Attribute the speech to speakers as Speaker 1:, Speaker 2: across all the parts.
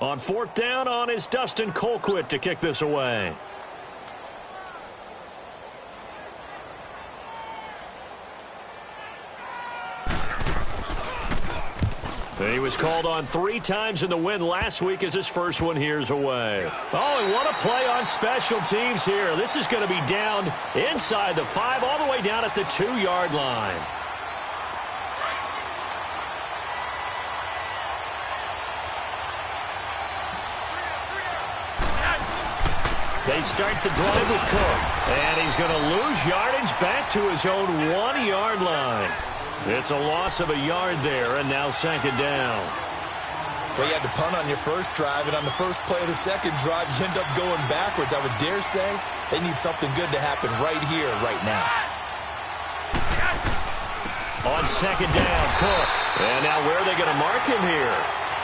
Speaker 1: On fourth down on is Dustin Colquitt to kick this away. He was called on 3 times in the win last week as his first one here's away. Oh, and what a play on special teams here. This is going to be down inside the 5 all the way down at the 2-yard line. They start the drive with Cook. And he's going to lose yardage back to his own 1-yard line. It's a loss of a yard there, and now second down.
Speaker 2: Well, you had to punt on your first drive, and on the first play of the second drive, you end up going backwards. I would dare say they need something good to happen right here, right now.
Speaker 1: On second down, Cook. And now where are they going to mark him here?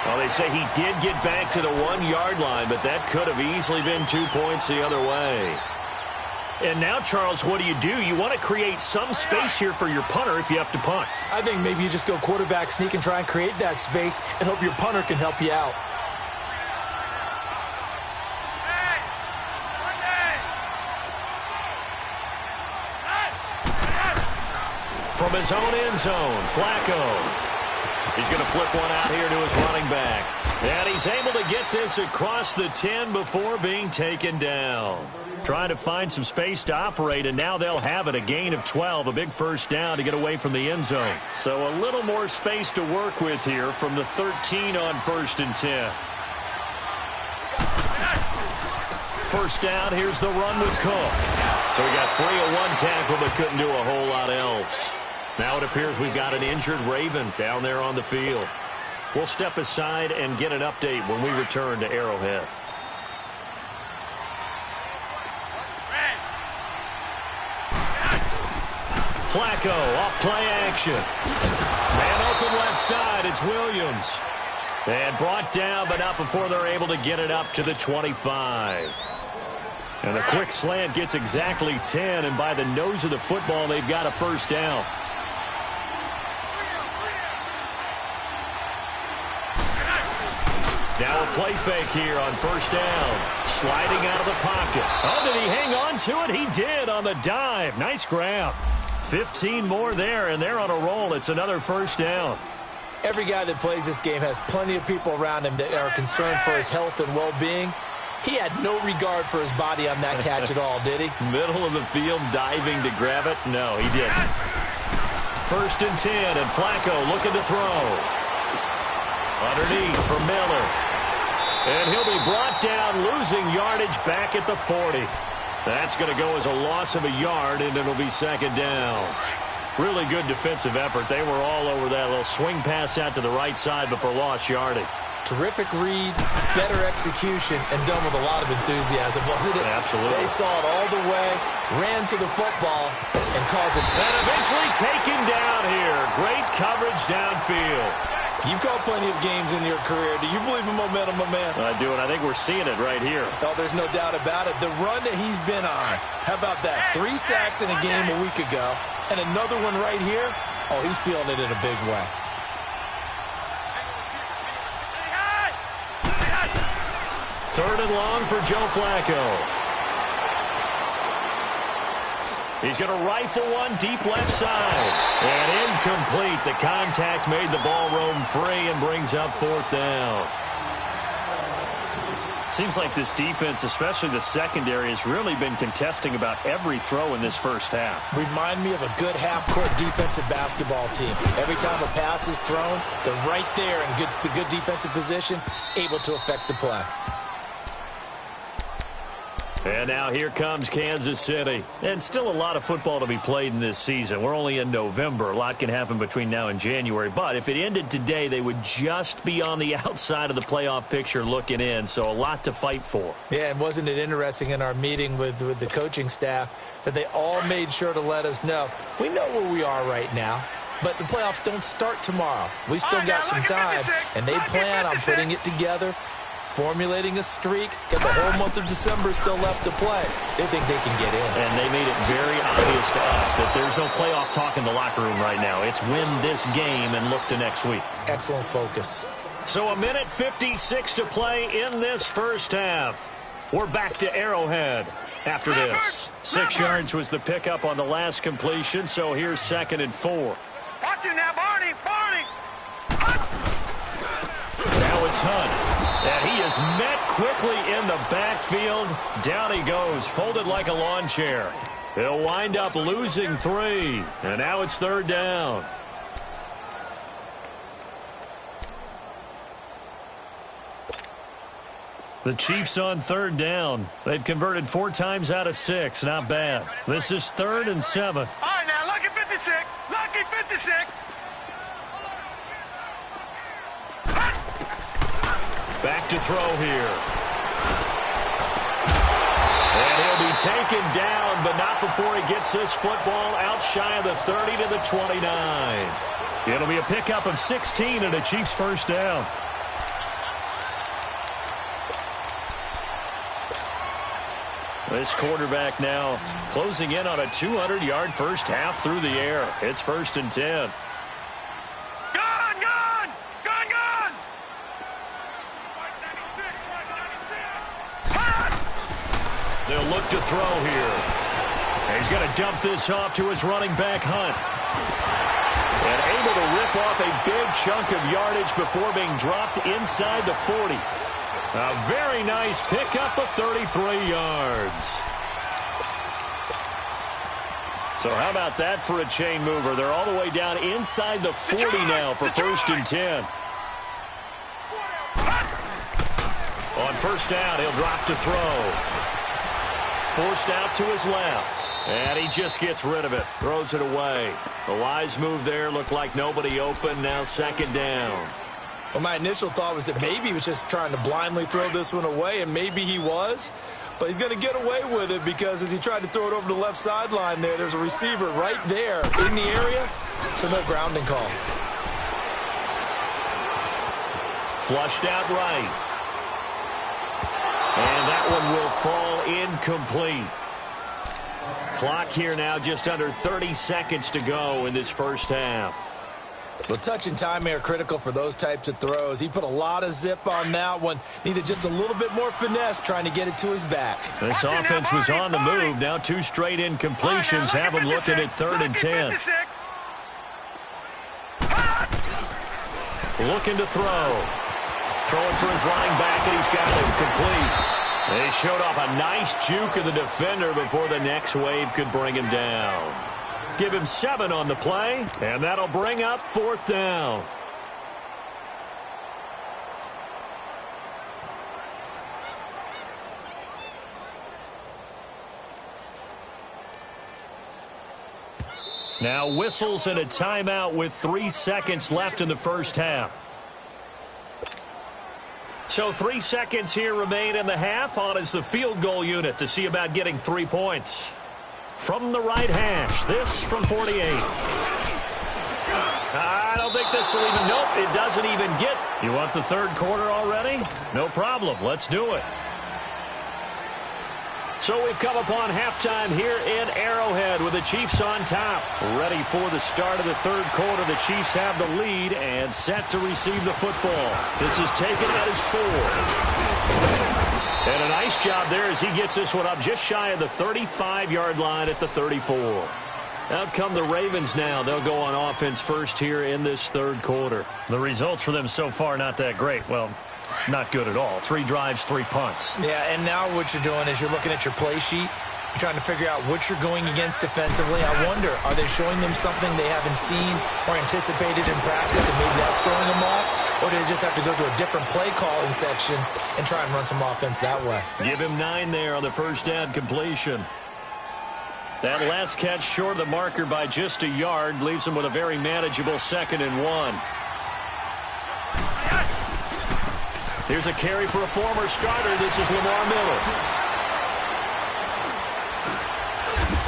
Speaker 1: Well, they say he did get back to the 1-yard line, but that could have easily been 2 points the other way. And now, Charles, what do? You want to create some space here for your punter if you have to punt.
Speaker 2: I think maybe you just go quarterback sneak and try and create that space and hope your punter can help you out.
Speaker 1: From his own end zone, Flacco. He's going to flip one out here to his running back. And he's able to get this across the 10 before being taken down. Trying to find some space to operate, and now they'll have it. A gain of 12, a big first down to get away from the end zone. So a little more space to work with here from the 13 on 1st and 10. First down, here's the run with Cook. So we got 3 of 1 tackle, but couldn't do a whole lot else. Now it appears we've got an injured Raven down there on the field. We'll step aside and get an update when we return to Arrowhead. Flacco off play action. Man open left side. It's Williams. And brought down, but not before they're able to get it up to the 25. And a quick slant gets exactly 10, and by the nose of the football, they've got a first down. Now a play fake here on first down. Sliding out of the pocket. Oh, did he hang on to it? He did on the dive. Nice grab. 15 more there, and they're on a roll. It's another first down.
Speaker 2: Every guy that plays this game has plenty of people around him that are concerned for his health and well-being. He had no regard for his body on that catch at all, did he?
Speaker 1: Middle of the field, diving to grab it? No, he didn't. First and 10, and Flacco looking to throw. Underneath for Miller. And he'll be brought down, losing yardage back at the 40. That's going to go as a loss of a yard, and it'll be second down. Really good defensive effort. They were all over that little swing pass out to the right side before lost yardage.
Speaker 2: Terrific read, better execution, and done with a lot of enthusiasm, wasn't it?
Speaker 1: Absolutely.
Speaker 2: They saw it all the way, ran to the football, and caused it.
Speaker 1: And eventually taken down here. Great coverage downfield.
Speaker 2: You've called plenty of games in your career. Do you believe in momentum, my man?
Speaker 1: I do, and I think we're seeing it right here.
Speaker 2: Oh, there's no doubt about it. The run that he's been on. How about that? 3 sacks in a game a week ago, and another one right here. Oh, he's feeling it in a big way.
Speaker 1: Third and long for Joe Flacco. He's going to rifle one deep left side. And incomplete. The contact made the ball roam free and brings up fourth down. Seems like this defense, especially the secondary, has really been contesting about every throw in this first half.
Speaker 2: Remind me of a good half-court defensive basketball team. Every time a pass is thrown, they're right there in good defensive position, able to affect the play.
Speaker 1: And now here comes Kansas City. And still a lot of football to be played in this season. We're only in November. A lot can happen between now and January. But if it ended today, they would just be on the outside of the playoff picture looking in. So a lot to fight for.
Speaker 2: Yeah, and wasn't it interesting in our meeting with the coaching staff that they all made sure to let us know, we know where we are right now. But the playoffs don't start tomorrow. We still got some time. And they plan on putting it together, formulating a streak, got the whole month of December still left to play. They think they can get in.
Speaker 1: And they made it very obvious to us that there's no playoff talk in the locker room right now. It's win this game and look to next week.
Speaker 2: Excellent focus.
Speaker 1: So 1:56 to play in this first half. We're back to Arrowhead after this. 6 yards was the pickup on the last completion, so here's 2nd and 4.
Speaker 3: Watch it now, Barney! Barney!
Speaker 1: Now it's Hunt. And he is met quickly in the backfield. Down he goes, folded like a lawn chair. He'll wind up losing 3. And now it's 3rd down. The Chiefs on 3rd down. They've converted 4 times out of 6. Not bad. This is 3rd and 7.
Speaker 3: All right, now, lucky 56. Lucky 56.
Speaker 1: Back to throw here. And he'll be taken down, but not before he gets this football out shy of the 30 to the 29. It'll be a pickup of 16 and a Chiefs first down. This quarterback now closing in on a 200-yard first half through the air. It's 1st and 10.
Speaker 3: Gone! Gone! Gone! Gone!
Speaker 1: They'll look to throw here. And he's going to dump this off to his running back, Hunt. And able to rip off a big chunk of yardage before being dropped inside the 40. A very nice pickup of 33 yards. So how about that for a chain mover? They're all the way down inside the 40 now for 1st and 10. On 1st down, he'll drop to throw. Forced out to his left. And he just gets rid of it. Throws it away. A wise move there. Looked like nobody open. Now 2nd down.
Speaker 2: Well, my initial thought was that maybe he was just trying to blindly throw this one away, and maybe he was. But he's going to get away with it because as he tried to throw it over the left sideline there's a receiver right there in the area, so no grounding call.
Speaker 1: Flushed out right. And that one will fall incomplete. Clock here now just under 30 seconds to go in this first half.
Speaker 2: Well, touch and timing are critical for those types of throws. He put a lot of zip on that one. Needed just a little bit more finesse trying to get it to his back.
Speaker 1: This offense was on the move. Now 2 straight incompletions have him looking at 3rd and 10. Looking to throw. Throwing for his running back, and he's got him complete. They showed off a nice juke of the defender before the next wave could bring him down. Give him 7 on the play, and that'll bring up 4th down. Now whistles and a timeout with 3 seconds left in the first half. So 3 seconds here remain in the half. On is the field goal unit to see about getting 3 points. From the right hash, this from 48. I don't think this will even, nope, it doesn't even get. You want the 3rd quarter already? No problem, let's do it. So we've come upon halftime here in Arrowhead with the Chiefs on top. Ready for the start of the 3rd quarter. The Chiefs have the lead and set to receive the football. This is taken at his 4. And a nice job there as he gets this one up just shy of the 35-yard line at the 34. Out come the Ravens now. They'll go on offense first here in this 3rd quarter. The results for them so far not that great. Well, not good at all. 3 drives, 3 punts.
Speaker 2: Yeah, and now what you're doing is you're looking at your play sheet. You're trying to figure out what you're going against defensively. I wonder, are they showing them something they haven't seen or anticipated in practice, and maybe that's throwing them off? Or do they just have to go to a different play calling section and try and run some offense that way?
Speaker 1: Give him 9 there on the first down completion. That last catch short of the marker by just a yard leaves him with a very manageable 2nd and 1. Here's a carry for a former starter. This is Lamar Miller.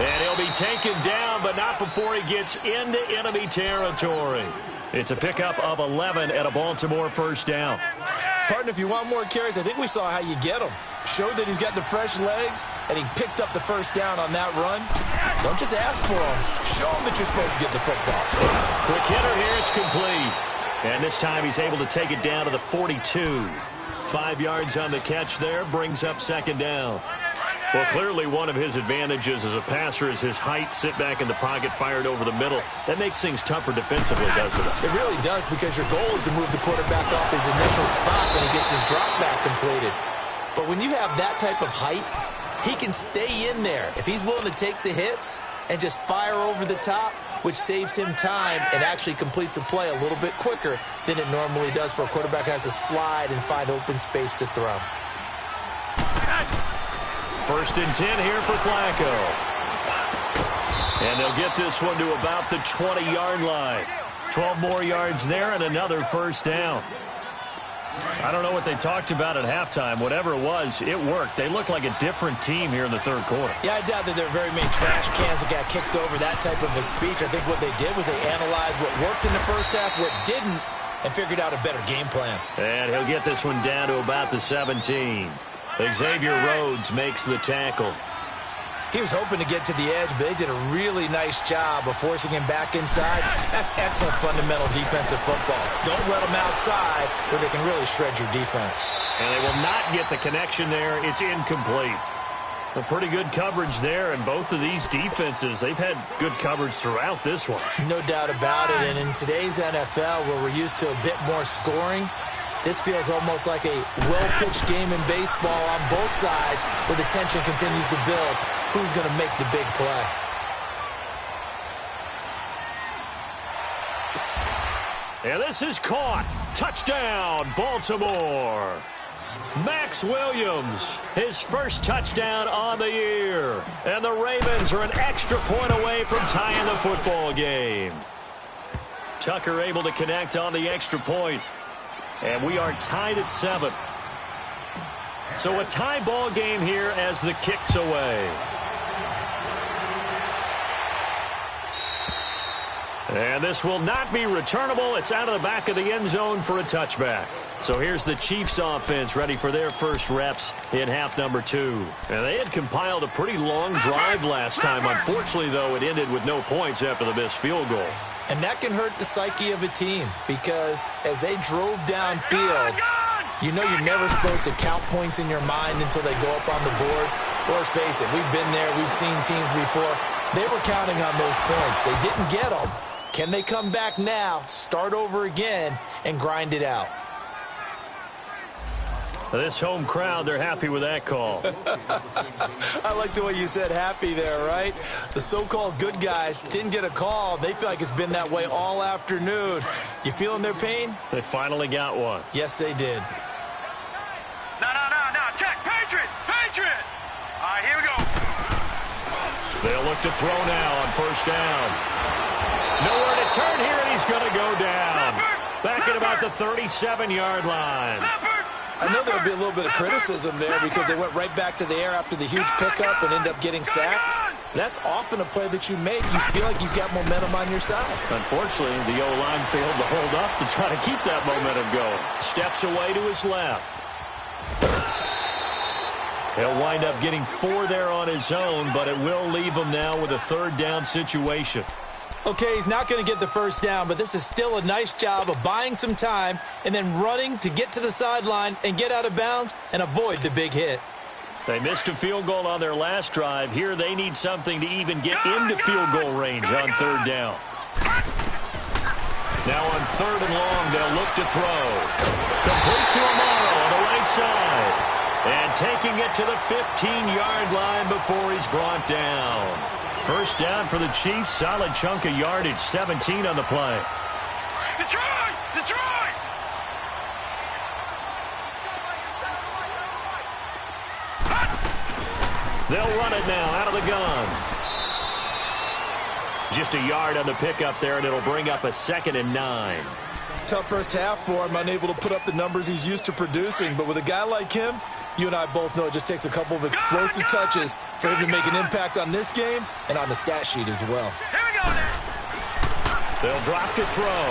Speaker 1: And he'll be taken down, but not before he gets into enemy territory. It's a pickup of 11 at a Baltimore first down.
Speaker 2: Partner, if you want more carries, I think we saw how you get them. Showed that he's got the fresh legs, and he picked up the first down on that run. Don't just ask for them. Show him that you're supposed to get the football.
Speaker 1: Quick hitter here, it's complete. And this time he's able to take it down to the 42. 5 yards on the catch there, brings up second down. Well, clearly one of his advantages as a passer is his height. Sit back in the pocket, fired over the middle. That makes things tougher defensively, doesn't it?
Speaker 2: It really does, because your goal is to move the quarterback off his initial spot when he gets his drop back completed. But when you have that type of height, he can stay in there if he's willing to take the hits and just fire over the top, which saves him time and actually completes a play a little bit quicker than it normally does for a quarterback who has to slide and find open space to throw.
Speaker 1: 1st and 10 here for Flacco. And they'll get this one to about the 20-yard line. 12 more yards there and another first down. I don't know what they talked about at halftime. Whatever it was, it worked. They look like a different team here in the third quarter.
Speaker 2: Yeah, I doubt that there are very many trash cans that got kicked over that type of a speech. I think what they did was they analyzed what worked in the first half, what didn't, and figured out a better game plan.
Speaker 1: And he'll get this one down to about the 17. Xavier Rhodes makes the tackle.
Speaker 2: He was hoping to get to the edge, but they did a really nice job of forcing him back inside. That's excellent fundamental defensive football. Don't let them outside where they can really shred your defense.
Speaker 1: And they will not get the connection there. It's incomplete. A pretty good coverage there, and both of these defenses, they've had good coverage throughout this one.
Speaker 2: No doubt about it, and in today's NFL, where we're used to a bit more scoring, this feels almost like a well-pitched game in baseball on both sides, where the tension continues to build. Who's going to make the big play?
Speaker 1: And this is caught. Touchdown, Baltimore. Max Williams, his first touchdown on the year. And the Ravens are an extra point away from tying the football game. Tucker able to connect on the extra point. And we are tied at 7. So a tie ball game here as the kick's away. And this will not be returnable. It's out of the back of the end zone for a touchback. So here's the Chiefs offense ready for their first reps in half number 2. And they had compiled a pretty long drive last time. Unfortunately, though, it ended with no points after the missed field goal.
Speaker 2: And that can hurt the psyche of a team, because as they drove downfield, you know you're never supposed to count points in your mind until they go up on the board. Well, let's face it, we've been there. We've seen teams before. They were counting on those points. They didn't get them. Can they come back now, start over again, and grind it out?
Speaker 1: This home crowd, they're happy with that call.
Speaker 2: I like the way you said happy there, right? The so-called good guys didn't get a call. They feel like it's been that way all afternoon. You feeling their pain?
Speaker 1: They finally got one.
Speaker 2: Yes, they did.
Speaker 3: No. Check. Patriot. All right, here we go.
Speaker 1: They'll look to throw now on first down. Nowhere to turn here, and he's going to go down. Back at about the 37-yard line.
Speaker 2: I know there'll be a little bit of criticism there because they went right back to the air after the huge pickup and end up getting sacked. That's often a play that you make. You feel like you've got momentum on your side.
Speaker 1: Unfortunately, the O-line failed to hold up to try to keep that momentum going. Steps away to his left. He'll wind up getting 4 there on his own, but it will leave him now with a third down situation.
Speaker 2: Okay, he's not going to get the first down, but this is still a nice job of buying some time and then running to get to the sideline and get out of bounds and avoid the big hit.
Speaker 1: They missed a field goal on their last drive. Here they need something to even get into field goal range on third down. Now on 3rd and long, they'll look to throw. Complete to Amaro on the right side. And taking it to the 15-yard line before he's brought down. First down for the Chiefs. Solid chunk of yardage. 17 on the play.
Speaker 3: Detroit!
Speaker 1: They'll run it now out of the gun. Just a yard on the pickup there, and it'll bring up a 2nd and 9.
Speaker 2: Tough first half for him, unable to put up the numbers he's used to producing. But with a guy like him, you and I both know it just takes a couple of explosive touches for him to make an impact on this game and on the stat sheet as well.
Speaker 3: Here we go now.
Speaker 1: They'll drop to throw.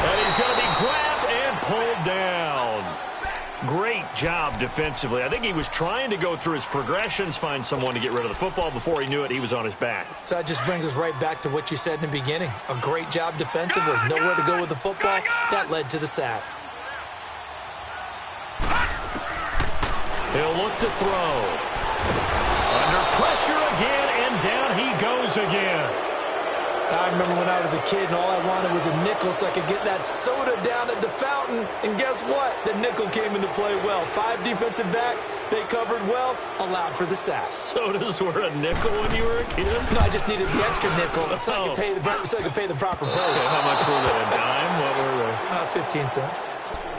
Speaker 1: And he's going to be grabbed and pulled down. Great job defensively. I think he was trying to go through his progressions, find someone to get rid of the football. Before he knew it, he was on his back.
Speaker 2: So that just brings us right back to what you said in the beginning. A great job defensively. Nowhere to go with the football. That led to the sack.
Speaker 1: He'll look to throw. Under pressure again, and down he goes again.
Speaker 2: I remember when I was a kid and all I wanted was a nickel so I could get that soda down at the fountain. And guess what? The nickel came into play well. 5 defensive backs, they covered well, allowed for the sack.
Speaker 1: Sodas were a nickel when you were a kid?
Speaker 2: No, I just needed the extra nickel so I could pay the proper price.
Speaker 1: Okay, how much were they? A dime? What were they?
Speaker 2: 15 cents.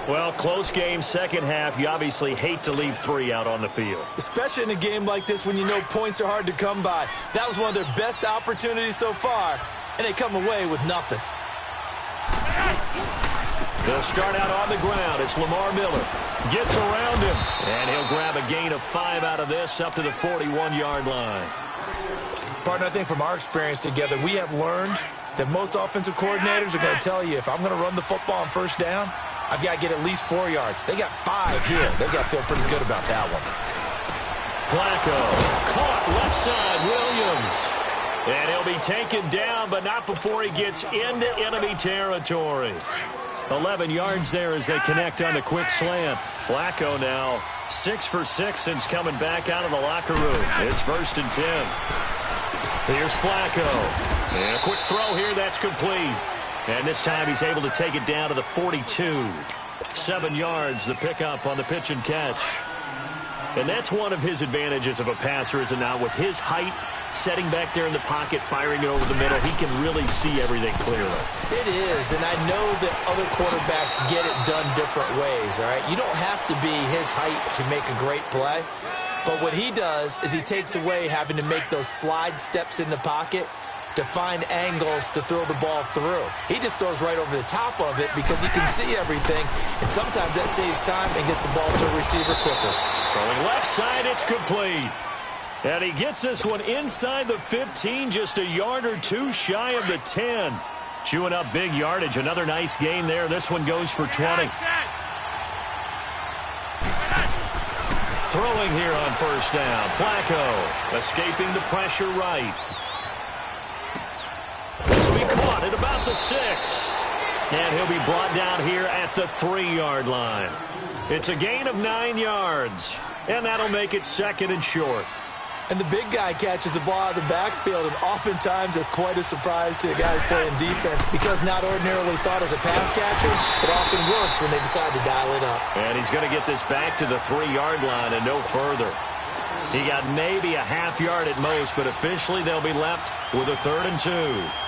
Speaker 1: Well, close game, second half. You obviously hate to leave 3 out on the field. Especially
Speaker 2: in a game like this when you know points are hard to come by. That was one of their best opportunities so far, and they come away with nothing.
Speaker 1: They'll start out on the ground. It's Lamar Miller. Gets around him, and he'll grab a gain of 5 out of this up to the 41-yard line.
Speaker 2: Partner, I think from our experience together, we have learned that most offensive coordinators are going to tell you, if I'm going to run the football on first down, I've got to get at least 4 yards. They got 5 here. They've got to feel pretty good about that one.
Speaker 1: Flacco caught left side, Williams. And he'll be taken down, but not before he gets into enemy territory. 11 yards there as they connect on the quick slant. Flacco now 6 for 6 since coming back out of the locker room. It's 1st and 10. Here's Flacco. And a quick throw here that's complete. And this time he's able to take it down to the 42. 7 yards, the pickup on the pitch and catch. And that's one of his advantages of a passer, is it not? With his height, setting back there in the pocket, firing it over the middle, he can really see everything clearly.
Speaker 2: It is, and I know that other quarterbacks get it done different ways, all right? You don't have to be his height to make a great play. But what he does is he takes away having to make those slide steps in the pocket to find angles to throw the ball through. He just throws right over the top of it because he can see everything, and sometimes that saves time and gets the ball to a receiver quicker.
Speaker 1: Throwing left side, it's complete. And he gets this one inside the 15, just a yard or 2 shy of the 10. Chewing up big yardage, another nice gain there. This one goes for 20. Throwing here on first down. Flacco escaping the pressure right. This will be caught at about the 6. And he'll be brought down here at the 3-yard line. It's a gain of 9 yards. And that'll make it 2nd and short.
Speaker 2: And the big guy catches the ball out of the backfield, and oftentimes that's quite a surprise to the guys playing defense, because not ordinarily thought as a pass catcher, it often works when they decide to dial it up.
Speaker 1: And he's going to get this back to the 3-yard line and no further. He got maybe a half yard at most, but officially they'll be left with a 3rd and 2.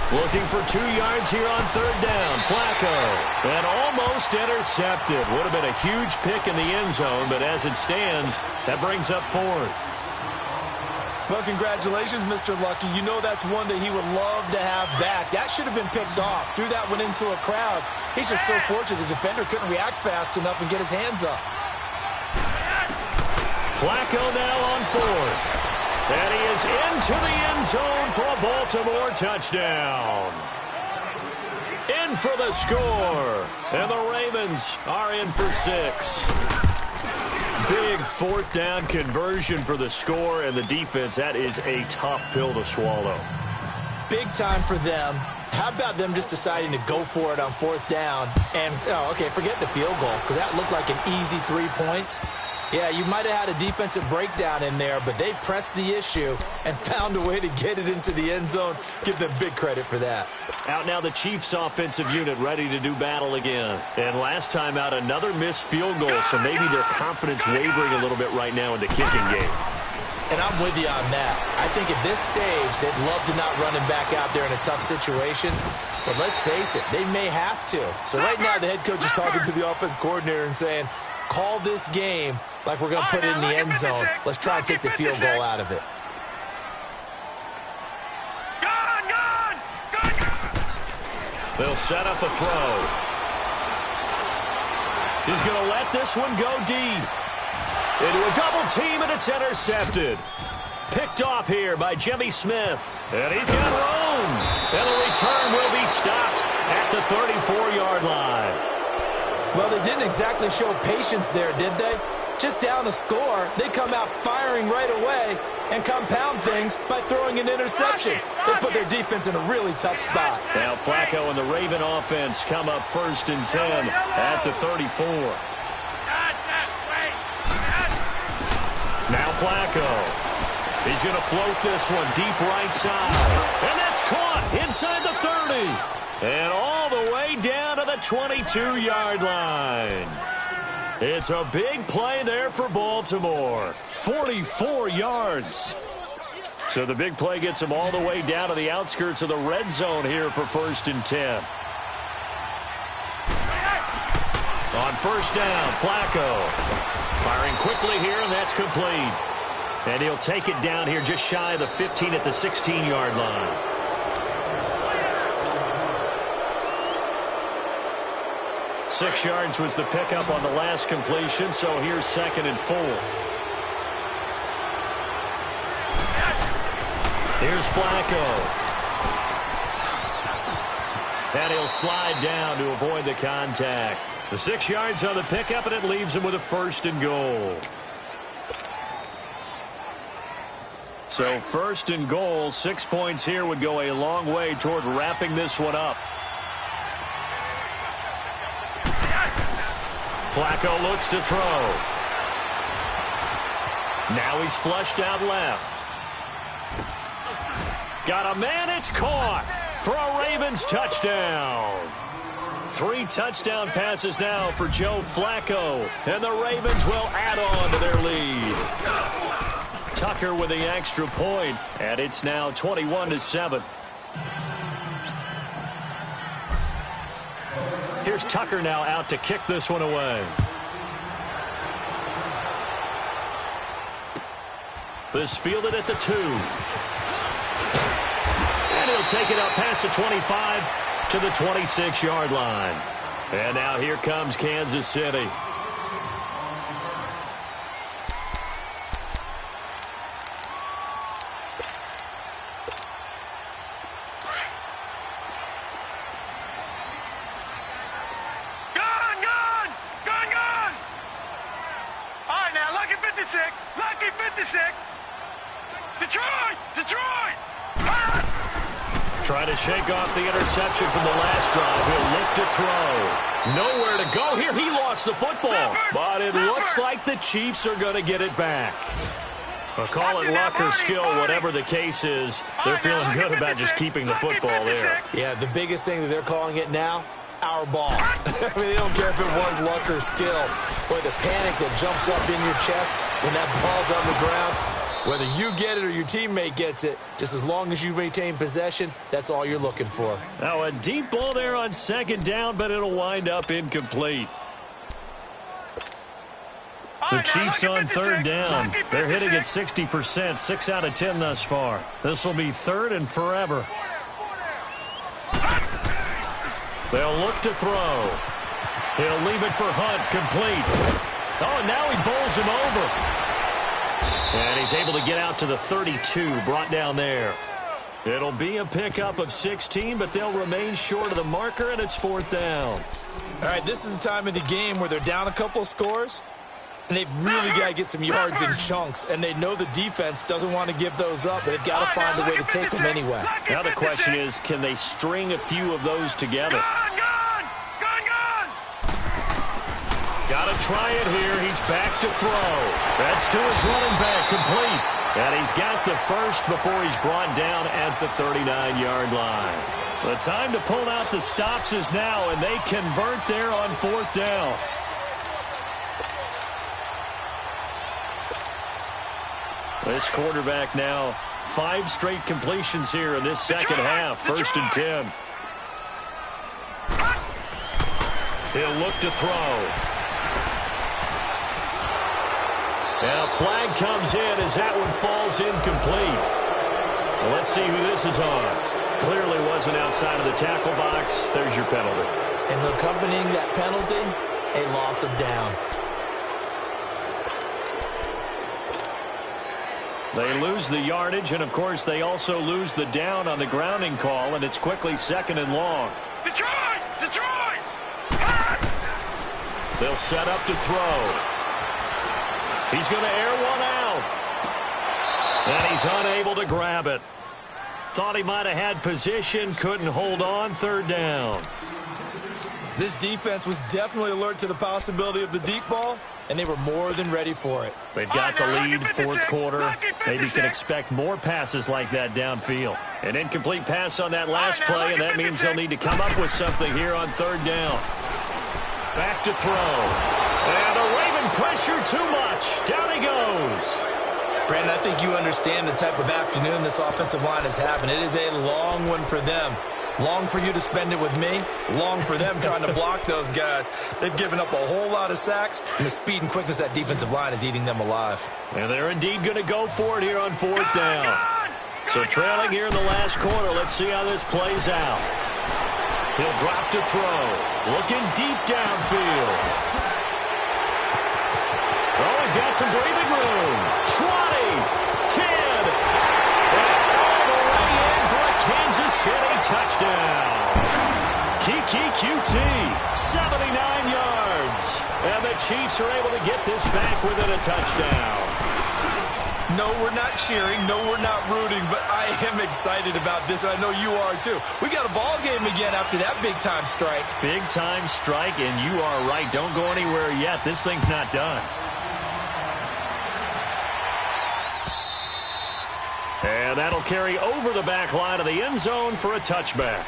Speaker 1: Looking for 2 yards here on 3rd down. Flacco. And almost intercepted. Would have been a huge pick in the end zone, but as it stands, that brings up 4th.
Speaker 2: Well, congratulations, Mr. Lucky. You know that's one that he would love to have back. That should have been picked off. Threw that one into a crowd. He's just so fortunate the defender couldn't react fast enough and get his hands up.
Speaker 1: Flacco now on 4th. And he is into the end zone for a Baltimore touchdown. In for the score. And the Ravens are in for 6. Big 4th down conversion for the score, and the defense, that is a tough pill to swallow.
Speaker 2: Big time for them. How about them just deciding to go for it on 4th down? And, okay, forget the field goal, because that looked like an easy 3 points. Yeah, you might have had a defensive breakdown in there, but they pressed the issue and found a way to get it into the end zone. Give them big credit for that.
Speaker 1: Out now the Chiefs offensive unit ready to do battle again. And last time out, another missed field goal, so maybe their confidence wavering a little bit right now in the kicking game.
Speaker 2: And I'm with you on that. I think at this stage, they'd love to not run him back out there in a tough situation. But let's face it, they may have to. So right now, the head coach is talking to the offense coordinator and saying, call this game like we're going to put it in the end zone. Let's try and take the field goal out of it.
Speaker 1: They'll set up a throw. He's going to let this one go deep. Into a double team, and it's intercepted. Picked off here by Jimmy Smith. And he's got room. And the return will be stopped at the 34-yard line.
Speaker 2: Well, they didn't exactly show patience there, did they? Just down a score, they come out firing right away and compound things by throwing an interception. They put their defense in a really tough spot.
Speaker 1: Now Flacco and the Raven offense come up 1st and 10 at the 34. Now Flacco. He's going to float this one deep right side. And that's caught inside the 30. And all the way down to the 22-yard line. It's a big play there for Baltimore. 44 yards. So the big play gets them all the way down to the outskirts of the red zone here for 1st and 10. On 1st down, Flacco. Firing quickly here, and that's complete. And he'll take it down here just shy of the 15 at the 16-yard line. Six yards was the pickup on the last completion, so here's 2nd and 4. Here's Flacco. And he'll slide down to avoid the contact. The 6 yards on the pickup, and it leaves him with a 1st and goal. So 1st and goal, 6 points here would go a long way toward wrapping this one up. Flacco looks to throw. Now he's flushed out left. Got a man, it's caught for a Ravens touchdown. 3 touchdown passes now for Joe Flacco, and the Ravens will add on to their lead. Tucker with the extra point, and it's now 21-7. Here's Tucker now out to kick this one away. This fielded at the 2. And he'll take it up past the 25 to the 26-yard line. And now here comes Kansas City. Trying to shake off the interception from the last drive. He'll look to throw. Nowhere to go here. He lost the football. But it looks like the Chiefs are going to get it back. Well, call it luck or skill, whatever the case is. They're feeling good about just keeping the football there.
Speaker 2: Yeah, the biggest thing that they're calling it now, our ball. I mean, they don't care if it was luck or skill. Boy, the panic that jumps up in your chest when that ball's on the ground. Whether you get it or your teammate gets it, just as long as you maintain possession, that's all you're looking for.
Speaker 1: Now a deep ball there on 2nd down, but it'll wind up incomplete. The Chiefs on 3rd down. They're hitting at 60%, 6 out of 10 thus far. This will be 3rd and forever. They'll look to throw. He'll leave it for Hunt, complete. Oh, and now he bowls him over. And he's able to get out to the 32, brought down there. It'll be a pickup of 16, but they'll remain short of the marker, and it's 4th down.
Speaker 2: All right, this is the time of the game where they're down a couple of scores, and they've really got to get some yards in chunks, and they know the defense doesn't want to give those up, but they've got to find a way to take them anyway.
Speaker 1: Now the question is, can they string a few of those together? Got to try it here. He's back to throw. That's to his running back, complete. And he's got the first before he's brought down at the 39-yard line. The time to pull out the stops is now, and they convert there on 4th down. This quarterback now 5 straight completions here in this second half. 1st and 10. He'll look to throw. And a flag comes in as that one falls incomplete. Well, let's see who this is on. Clearly wasn't outside of the tackle box. There's your penalty.
Speaker 2: And accompanying that penalty, a loss of down.
Speaker 1: They lose the yardage, and, of course, they also lose the down on the grounding call, and it's quickly 2nd and long.
Speaker 3: Detroit! Detroit!
Speaker 1: They'll set up to throw. He's going to air one out. And he's unable to grab it. Thought he might have had position, couldn't hold on, 3rd down.
Speaker 2: This defense was definitely alert to the possibility of the deep ball, and they were more than ready for it.
Speaker 1: They've got the lead, 4th quarter. Maybe can expect more passes like that downfield. An incomplete pass on that last play, and that means they'll need to come up with something here on 3rd down. Back to throw. And the Raven pressure too much. Down he goes.
Speaker 2: Brandon, I think you understand the type of afternoon this offensive line is having. It is a long one for them. Long for you to spend it with me. Long for them trying to block those guys. They've given up a whole lot of sacks, and the speed and quickness of that defensive line is eating them alive.
Speaker 1: And they're indeed going to go for it here on 4th down. So trailing here in the last quarter. Let's see how this plays out. He'll drop to throw. Looking deep downfield. Oh, he's got some breathing room. 20, 10, and all the way in for a Kansas City touchdown. Kiki QT, 79 yards. And the Chiefs are able to get this back within a touchdown.
Speaker 2: No, we're not cheering. No, we're not rooting, but I am excited about this, and I know you are too. We got a ball game again after that big-time strike.
Speaker 1: Big-time strike, and you are right. Don't go anywhere yet. This thing's not done. And that'll carry over the back line of the end zone for a touchback.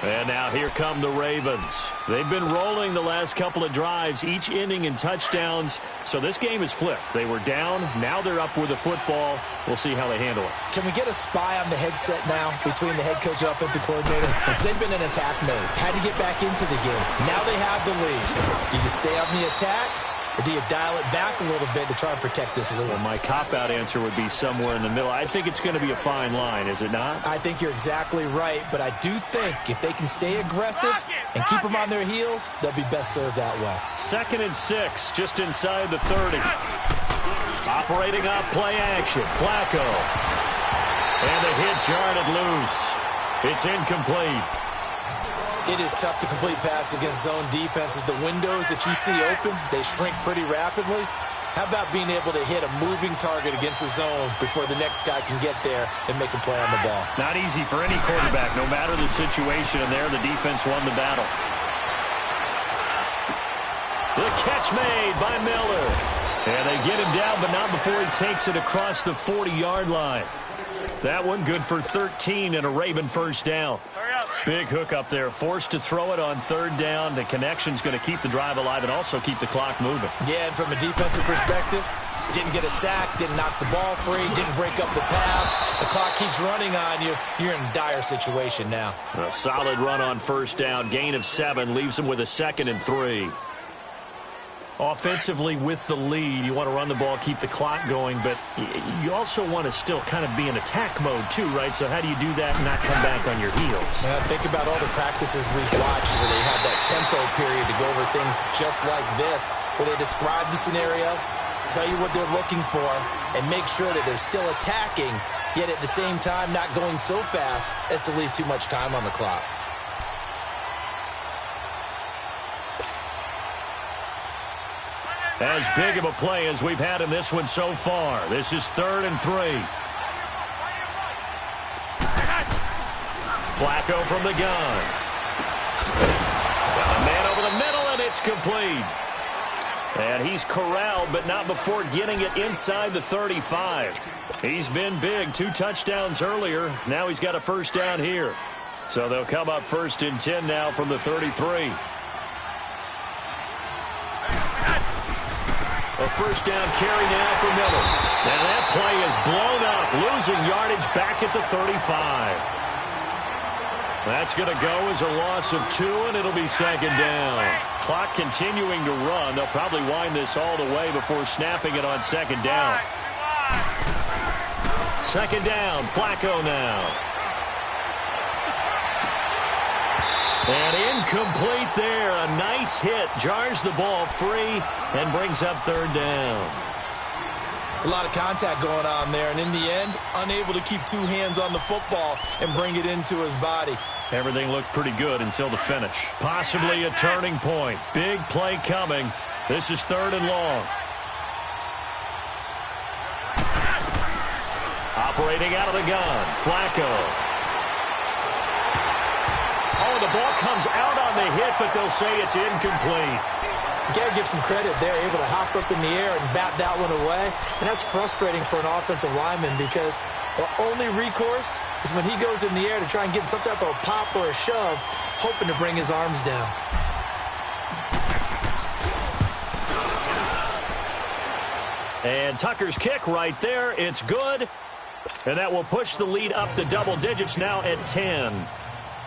Speaker 1: And now here come the Ravens. They've been rolling the last couple of drives, each inning in touchdowns. So this game is flipped. They were down. Now they're up with the football. We'll see how they handle it.
Speaker 2: Can we get a spy on the headset now between the head coach and offensive coordinator? They've been in attack mode. Had to get back into the game. Now they have the lead. Do you stay on the attack? Or do you dial it back a little bit to try and protect this lead?
Speaker 1: Well, my cop-out answer would be somewhere in the middle. I think it's going to be a fine line, is it not?
Speaker 2: I think you're exactly right, but I do think if they can stay aggressive and keep them on their heels, they'll be best served that way.
Speaker 1: 2nd and 6, just inside the 30. Operating off play action, Flacco. And the hit jarred it loose. It's incomplete.
Speaker 2: It is tough to complete passes against zone defenses. The windows that you see open, they shrink pretty rapidly. How about being able to hit a moving target against a zone before the next guy can get there and make a play on the ball?
Speaker 1: Not easy for any quarterback, no matter the situation, and there the defense won the battle. The catch made by Miller. And they get him down, but not before he takes it across the 40-yard line. That one good for 13 and a Raven first down. Big hook up there, forced to throw it on 3rd down. The connection's going to keep the drive alive and also keep the clock moving.
Speaker 2: Yeah, and from a defensive perspective, didn't get a sack, didn't knock the ball free, didn't break up the pass. The clock keeps running on you. You're in a dire situation now.
Speaker 1: A solid run on 1st down. Gain of 7 leaves them with a 2nd and 3. Offensively with the lead, you want to run the ball, keep the clock going, but you also want to still kind of be in attack mode too, right? So how do you do that and not come back on your heels?
Speaker 2: Yeah, think about all the practices we've watched where they have that tempo period to go over things just like this, where they describe the scenario, tell you what they're looking for, and make sure that they're still attacking, yet at the same time not going so fast as to leave too much time on the clock.
Speaker 1: As big of a play as we've had in this one so far. This is 3rd and 3. Flacco from the gun. Got a man over the middle, and it's complete. And he's corralled, but not before getting it inside the 35. He's been big. 2 touchdowns earlier. Now he's got a first down here. So they'll come up 1st and 10 now from the 33. A first down carry now for Miller. And that play is blown up, losing yardage back at the 35. That's going to go as a loss of 2, and it'll be 2nd down. Clock continuing to run. They'll probably wind this all the way before snapping it on 2nd down. 2nd down, Flacco now. And incomplete there. A nice hit. Jars the ball free and brings up 3rd down.
Speaker 2: I'll A lot of contact going on there, and in the end, unable to keep two hands on the football and bring it into his body.
Speaker 1: Everything looked pretty good until the finish. Possibly a turning point. Big play coming. This is 3rd and long. Operating out of the gun, Flacco. Oh, the ball comes out on the hit, but they'll say it's incomplete.
Speaker 2: You got to give some credit. They're able to hop up in the air and bat that one away. And that's frustrating for an offensive lineman because the only recourse is when he goes in the air to try and get some type of a pop or a shove, hoping to bring his arms down.
Speaker 1: And Tucker's kick right there. It's good. And that will push the lead up to double digits now at 10.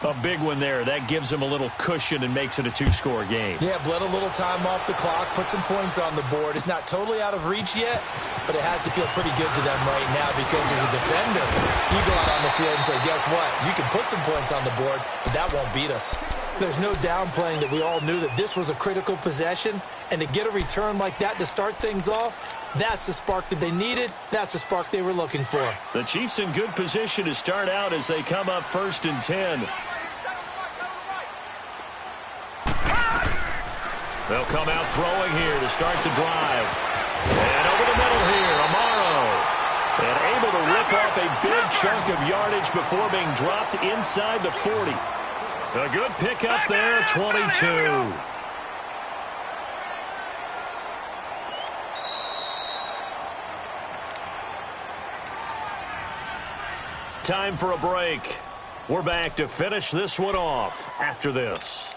Speaker 1: A big one there. That gives them a little cushion and makes it a 2-score game.
Speaker 2: Yeah, bled a little time off the clock, put some points on the board. It's not totally out of reach yet, but it has to feel pretty good to them right now because as a defender, you go out on the field and say, guess what? You can put some points on the board, but that won't beat us. There's no downplaying that we all knew that this was a critical possession, and to get a return like that to start things off, that's the spark that they needed. That's the spark they were looking for.
Speaker 1: The Chiefs in good position to start out as they come up 1st and 10. They'll come out throwing here to start the drive. And over the middle here, Amaro. And able to rip off a big chunk of yardage before being dropped inside the 40. A good pickup there, 22. Time for a break. We're back to finish this one off after this.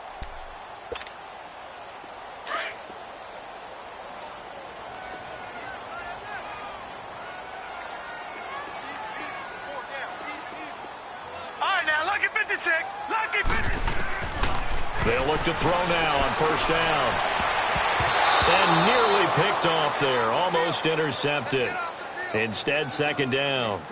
Speaker 1: They'll look to throw now on 1st down. And nearly picked off there. Almost intercepted. Instead, 2nd down.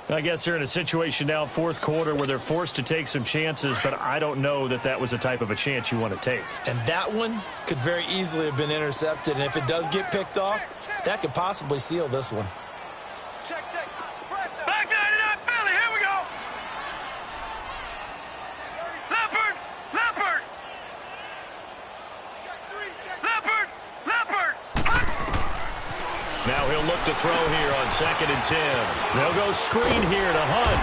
Speaker 1: I guess they're in a situation now, 4th quarter, where they're forced to take some chances, but I don't know that that was the type of a chance you want to take.
Speaker 2: And that one could very easily have been intercepted. And if it does get picked off, that could possibly seal this one.
Speaker 3: Check. Back 99 Philly, here we go. Leopard.
Speaker 1: Now he'll look to throw here on 2nd and 10. They'll go screen here to Hunt.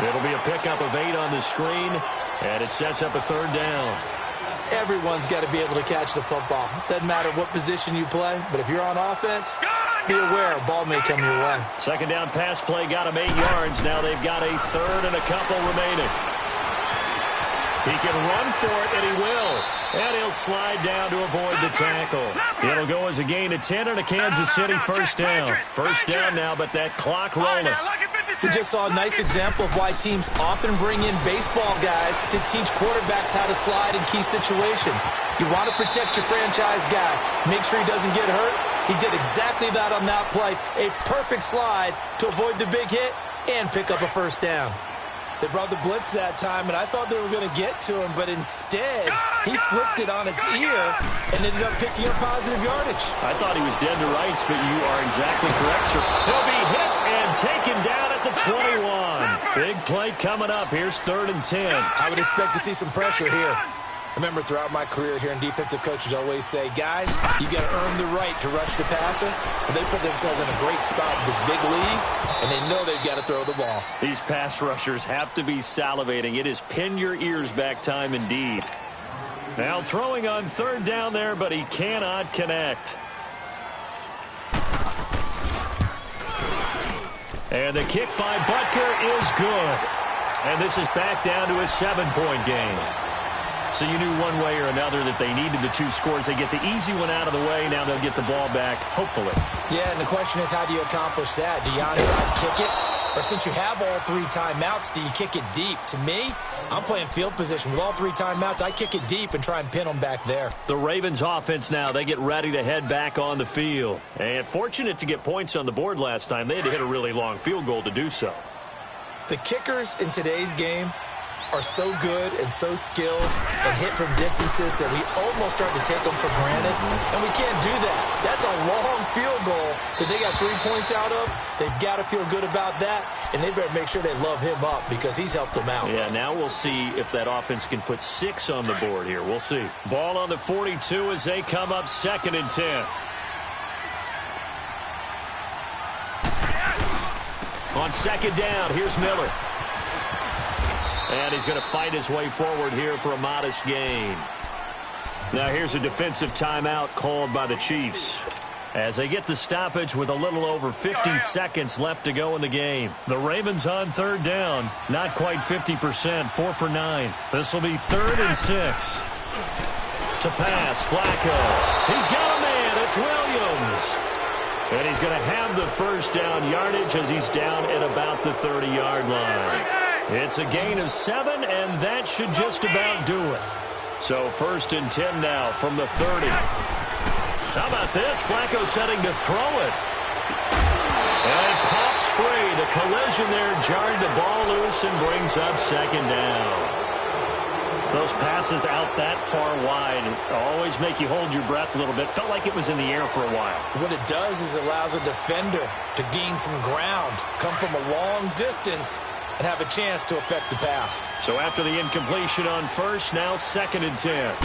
Speaker 1: It'll be a pickup of 8 on the screen, and it sets up a 3rd down.
Speaker 2: Everyone's got to be able to catch the football. Doesn't matter what position you play, but if you're on offense, be aware a ball may come your way.
Speaker 1: 2nd down pass play got him 8 yards. Now they've got a 3rd and a couple remaining. He can run for it, and he will. And he'll slide down to avoid the tackle. It'll go as a gain of 10 and a Kansas City 1st down. 1st down now, but that clock rolling.
Speaker 2: We just saw a nice example of why teams often bring in baseball guys to teach quarterbacks how to slide in key situations. You want to protect your franchise guy. Make sure he doesn't get hurt. He did exactly that on that play. A perfect slide to avoid the big hit and pick up a 1st down. They brought the blitz that time, and I thought they were going to get to him, but instead, he flipped it on its ear and ended up picking up positive yardage.
Speaker 1: I thought he was dead to rights, but you are exactly correct, sir. He'll be hit and taken down at the 21. Big play coming up. Here's 3rd and 10.
Speaker 2: I would expect to see some pressure here. Remember, throughout my career here in defensive coaches, I always say, guys, you got to earn the right to rush the passer. And they put themselves in a great spot with this big lead, and they know they've got to throw the ball.
Speaker 1: These pass rushers have to be salivating. It is pin your ears back time indeed. Now throwing on 3rd down there, but he cannot connect. And the kick by Butker is good. And this is back down to a 7-point game. So you knew one way or another that they needed the 2 scores. They get the easy one out of the way. Now they'll get the ball back, hopefully.
Speaker 2: Yeah, and the question is, how do you accomplish that? Do you onside kick it? Or since you have all 3 timeouts, do you kick it deep? To me, I'm playing field position. With all 3 timeouts, I kick it deep and try and pin them back there.
Speaker 1: The Ravens offense now, they get ready to head back on the field. And fortunate to get points on the board last time. They had to hit a really long field goal to do so.
Speaker 2: The kickers in today's game are so good and so skilled and hit from distances that we almost start to take them for granted, and we can't do that. That's a long field goal that they got 3 points out of. They've got to feel good about that, and they better make sure they love him up because he's helped them out.
Speaker 1: Yeah, now we'll see if that offense can put 6 on the board here. We'll see. Ball on the 42 as they come up 2nd and 10. On 2nd down, here's Miller. And he's going to fight his way forward here for a modest gain. Now here's a defensive timeout called by the Chiefs as they get the stoppage with a little over 50 seconds left to go in the game. The Ravens on 3rd down. Not quite 50%, 4 for 9. This will be 3rd and 6. To pass, Flacco. He's got a man. It's Williams. And he's going to have the first down yardage as he's down at about the 30-yard line. It's a gain of 7, and that should just about do it. So 1st and 10 now from the 30. How about this? Flacco setting to throw it. And it pops free. The collision there jarred the ball loose and brings up 2nd down. Those passes out that far wide always make you hold your breath a little bit. Felt like it was in the air for a while. What
Speaker 2: it does is allows a defender to gain some ground, come from a long distance, and have a chance to affect the pass.
Speaker 1: So after the incompletion on 1st, now 2nd and 10.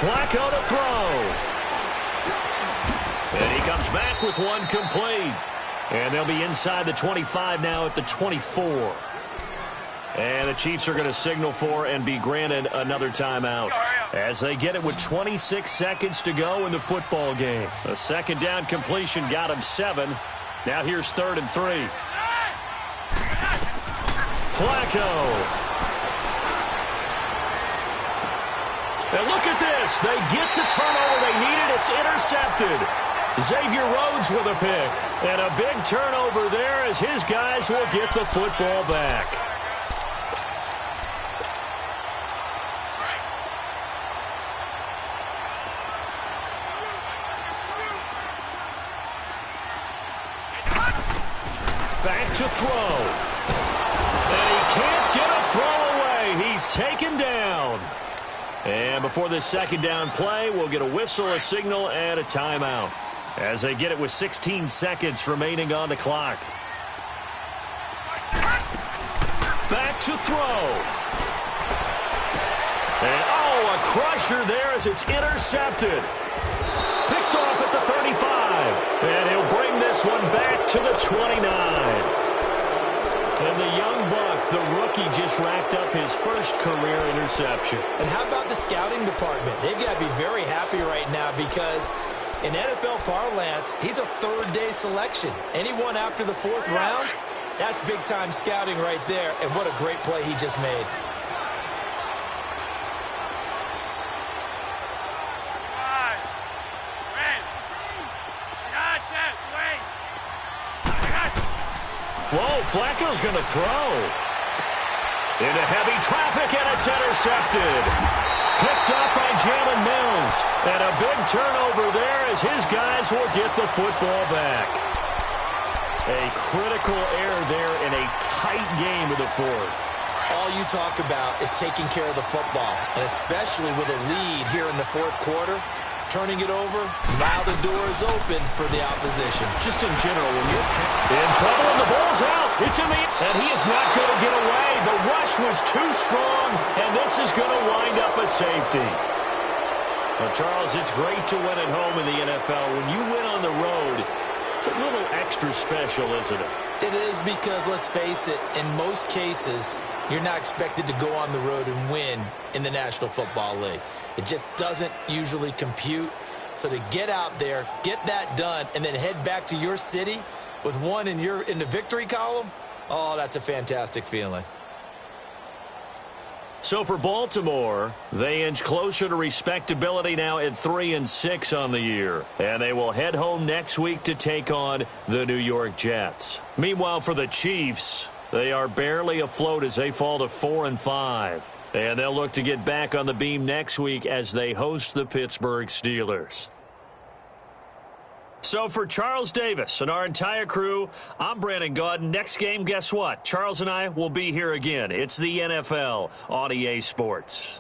Speaker 1: Flacco to throw. And he comes back with one complete. And they'll be inside the 25 now at the 24. And the Chiefs are going to signal for and be granted another timeout as they get it with 26 seconds to go in the football game. A 2nd down completion got him 7. Now here's 3rd and 3. Flacco. And look at this. They get the turnover they needed. It's intercepted. Xavier Rhodes with a pick. And a big turnover there as his guys will get the football back. Back to throw. And he can't get a throw away. He's taken down. And before this 2nd down play, we'll get a whistle, a signal, and a timeout as they get it with 16 seconds remaining on the clock. Back to throw. And, oh, a crusher there as it's intercepted. Picked off at the 35. And he'll bring this one back to the 29. And the young buck, the rookie, just racked up his first career interception.
Speaker 2: And how about the scouting department? They've got to be very happy right now because in NFL parlance, he's a 3rd-day selection. Anyone after the 4th round, that's big-time scouting right there. And what a great play he just made.
Speaker 1: Whoa, Flacco's going to throw. Into heavy traffic, and it's intercepted. Picked up by Jalen Mills. And a big turnover there as his guys will get the football back. A critical error there in a tight game of the 4th.
Speaker 2: All you talk about is taking care of the football, and especially with a lead here in the 4th quarter. Turning it over, now the door is open for the opposition.
Speaker 1: Just in general, when you're in trouble and the ball's out, it's in the and he is not going to get away. The rush was too strong, and this is going to wind up a safety. Well, Charles, it's great to win at home in the NFL. When you win on the road, it's a little extra special, isn't it?
Speaker 2: It is because, let's face it, in most cases, you're not expected to go on the road and win in the National Football League. It just doesn't usually compute. So to get out there, get that done, and then head back to your city with one in the victory column, oh, that's a fantastic feeling.
Speaker 1: So for Baltimore, they inch closer to respectability now at 3-6 on the year. And they will head home next week to take on the New York Jets. Meanwhile, for the Chiefs, they are barely afloat as they fall to 4-5. And they'll look to get back on the beam next week as they host the Pittsburgh Steelers. So for Charles Davis and our entire crew, I'm Brandon Gaudin. Next game, guess what? Charles and I will be here again. It's the NFL on EA Sports.